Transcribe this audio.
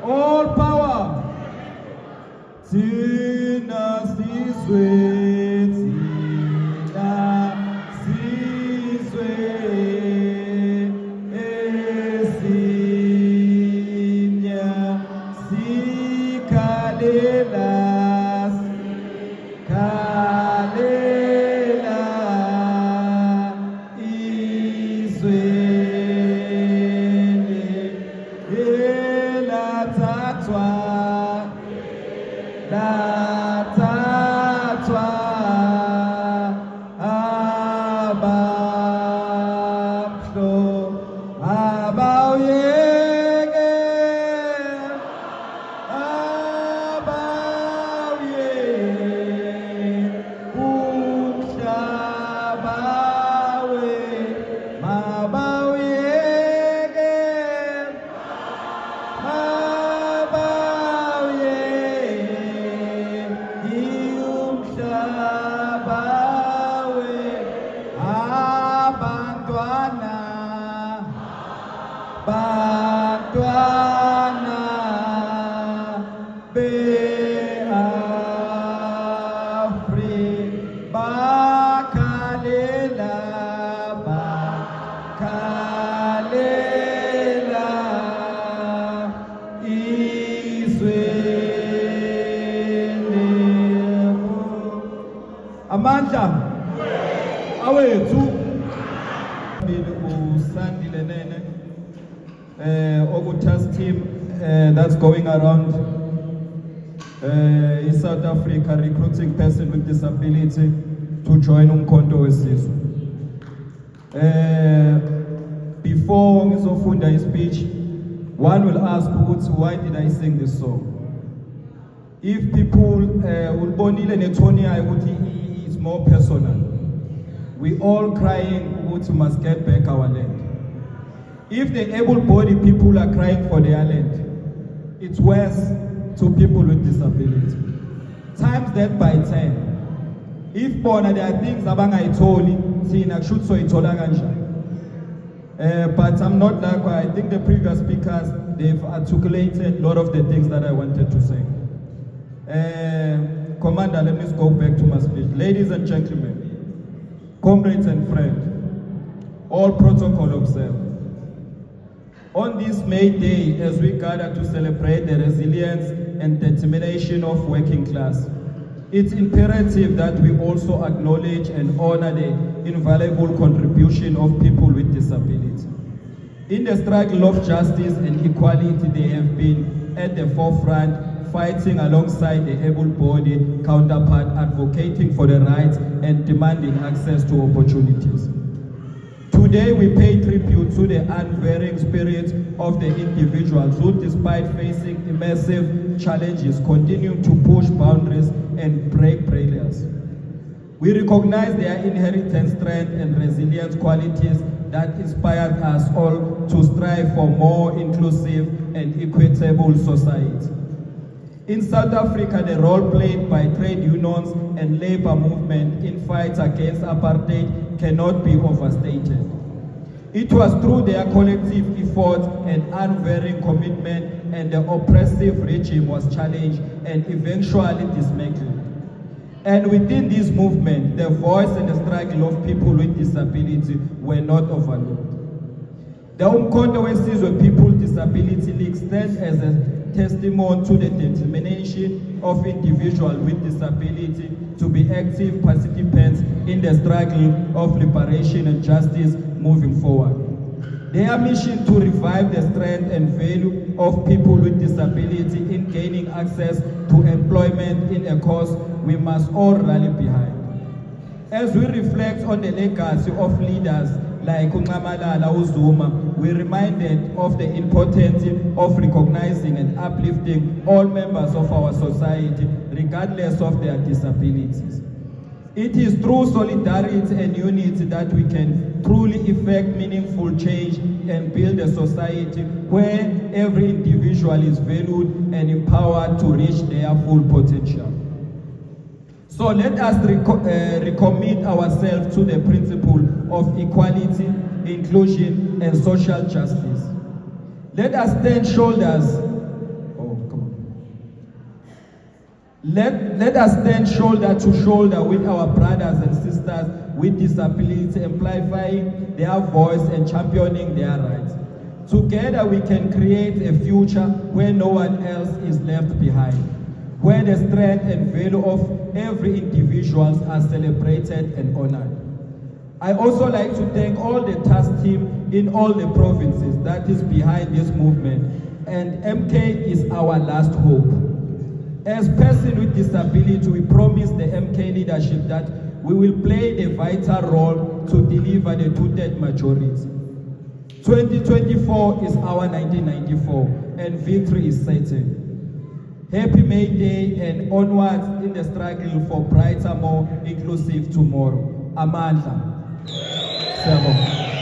All power. Tina Sizwe, Tina Sizwe, Esinya Sikalela, Kalela, Izwe, Ela Tatwa. Latatwa abaplo abauyege umhlabawe mabauyege Bantwana be-Afrika bakhalela izweni amandla awethu usandile nene Task team that's going around in South Africa recruiting person with disability to join Umkhonto Wesizwe. Before ngizofunda speech, one will ask why did I sing this song? If people will bonile netoni ukuthi it's more personal. We all crying we must get back our land. If the able-bodied people are crying for their land, it's worse to people with disability. Times that by 10. If bona there are things abangayitholi, thina should so ithola kanjani. But I'm not like I think the previous speakers they've articulated a lot of the things that I wanted to say. Commander, let me go back to my speech. Ladies and gentlemen, comrades and friends, all protocol observed. On this May Day, as we gather to celebrate the resilience and determination of working class, it's imperative that we also acknowledge and honor the invaluable contribution of people with disability. In the struggle of justice and equality, they have been at the forefront, fighting alongside the able-bodied counterpart, advocating for the rights and demanding access to opportunities. Today we pay tribute to the unvarying spirit of the individuals who, despite facing immersive challenges, continue to push boundaries and break barriers. We recognize their inherent strength and resilience qualities that inspired us all to strive for more inclusive and equitable society. In South Africa, the role played by trade unions and labor movement in fights against apartheid cannot be overstated. It was through their collective effort and unvarying commitment and the oppressive regime was challenged and eventually dismantled. And within this movement, the voice and the struggle of people with disability were not overlooked. The Umkhonto Wesizwe People with Disability League stands as a testimony to the determination of individuals with disability to be active participants in the struggle of liberation and justice moving forward. Their mission to revive the strength and value of people with disability in gaining access to employment in a cause we must all rally behind. As we reflect on the legacy of leaders like Nxamalala uZuma, we're reminded of the importance of recognizing and uplifting all members of our society, regardless of their disabilities. It is through solidarity and unity that we can truly effect meaningful change and build a society where every individual is valued and empowered to reach their full potential. So let us recommit ourselves to the principle of equality, inclusion, and social justice. Let us stand shoulders. Oh, come on. Let us stand shoulder to shoulder with our brothers and sisters with disability, amplifying their voice and championing their rights. Together we can create a future where no one else is left behind, where the strength and value of every individual are celebrated and honored. I also like to thank all the task team in all the provinces that is behind this movement, and MK is our last hope. As persons with disability, we promise the MK leadership that we will play the vital role to deliver the two-thirds majority. 2024 is our 1994, and victory is certain. Happy May Day and onwards in the struggle for brighter, more inclusive tomorrow. Amandla. Siyabonga.